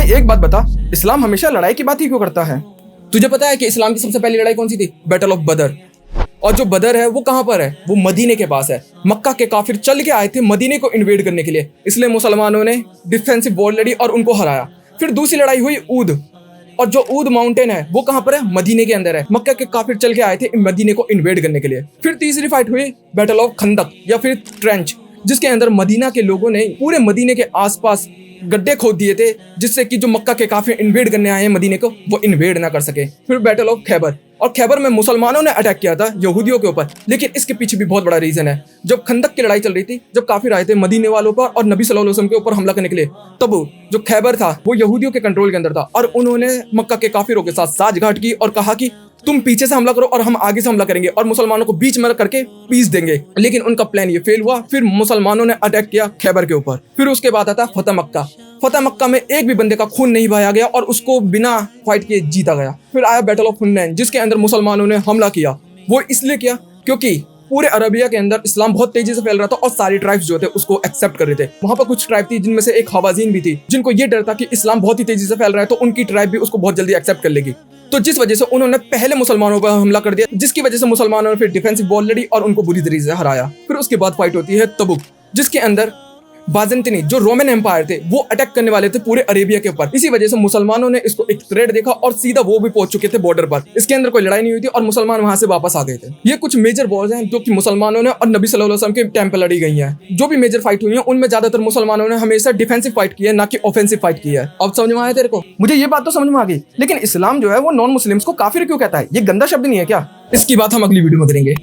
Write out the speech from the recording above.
भाई एक बात बता, इस्लाम हमेशा लड़ाई की बात ही क्यों करता है? तुझे पता है कि इस्लाम की सबसे पहली लड़ाई कौन सी थी? बैटल ऑफ बदर। और जो बदर है वो कहाँ पर है? वो मदीने के पास है। मक्का के काफिर चल के आए थे मदीने को इन्वेड करने के लिए, इसलिए मुसलमानों ने डिफेंसिव वॉर लड़ी और उनको हराया। फिर दूसरी लड़ाई हुई ऊद, और जो ऊद माउंटेन है वो कहाँ पर है? मदीने के अंदर है। मक्का के काफिर चल के आए थे मदीने को इन्वेड करने के लिए। फिर तीसरी फाइट हुई बैटल ऑफ खंदक या फिर ट्रेंच, जिसके अंदर मदीना के लोगों ने पूरे मदीने के आसपास गड्ढे खोद दिए थे, जिससे कि जो मक्का के काफिर इन्वेड करने आए हैं मदीने को, वो इन्वेड ना कर सके। फिर बैटल ऑफ खैबर, और खैबर में मुसलमानों ने अटैक किया था यहूदियों के ऊपर, लेकिन इसके पीछे भी बहुत बड़ा रीजन है। जब खंदक की लड़ाई चल रही थी, जब काफिर आए थे मदीने वालों पर और नबी सल्लल्लाहु अलैहि वसल्लम के ऊपर हमला करने के लिए, तब जो खैबर था वो यहूदियों के कंट्रोल के अंदर था, और उन्होंने मक्का के काफिरों के साथ साठगांठ की और कहा कि तुम पीछे से हमला करो और हम आगे से हमला करेंगे और मुसलमानों को बीच में करके पीस देंगे। लेकिन उनका प्लान ये फेल हुआ। फिर मुसलमानों ने अटैक किया खैबर के ऊपर। फिर उसके बाद आता फतेह मक्का। फतेह मक्का में एक भी बंदे का खून नहीं बहाया गया और उसको बिना फाइट किए जीता गया। फिर आया बैटल ऑफ हुनैन, जिसके अंदर मुसलमानों ने हमला किया। वो इसलिए किया क्योंकि पूरे अरबिया के अंदर इस्लाम बहुत तेजी से फैल रहा था और सारी ट्राइब्स जो थे उसको एक्सेप्ट कर रहे थे। वहां पर कुछ ट्राइब थी जिनमें से एक हवाजीन भी थी, जिनको ये डर था कि इस्लाम बहुत ही तेजी से फैल रहा है तो उनकी ट्राइब भी उसको बहुत जल्दी एक्सेप्ट कर लेगी। तो जिस वजह से उन्होंने पहले मुसलमानों पर हमला कर दिया, जिसकी वजह से मुसलमानों ने फिर डिफेंसिव वॉर लड़ी और उनको बुरी तरीके से हराया। फिर उसके बाद फाइट होती है तबुक, जिसके अंदर बाज़ंतीनी जो रोमन एम्पायर थे वो अटैक करने वाले थे पूरे अरेबिया के ऊपर। इसी वजह से मुसलमानों ने इसको एक थ्रेट देखा और सीधा वो भी पहुंच चुके थे बॉर्डर पर। इसके अंदर कोई लड़ाई नहीं हुई थी और मुसलमान वहां से वापस आ गए थे। ये कुछ मेजर वॉर्स हैं जो कि मुसलमानों ने और नबी सल्लल्लाहु अलैहि वसल्लम के टाइम पर लड़ी गई हैं। जो भी मेजर फाइट हुई है उनमें ज्यादातर मुसलमानों ने हमेशा डिफेंसिव फाइट की है, ना कि ऑफेंसिव फाइट की है। अब समझ में आया तेरे को? मुझे ये बात तो समझ में आ गई, लेकिन इस्लाम जो है वो नॉन मुस्लिम्स को काफिर क्यों कहता है? ये गंदा शब्द नहीं है क्या? इसकी बात हम अगली वीडियो में करेंगे।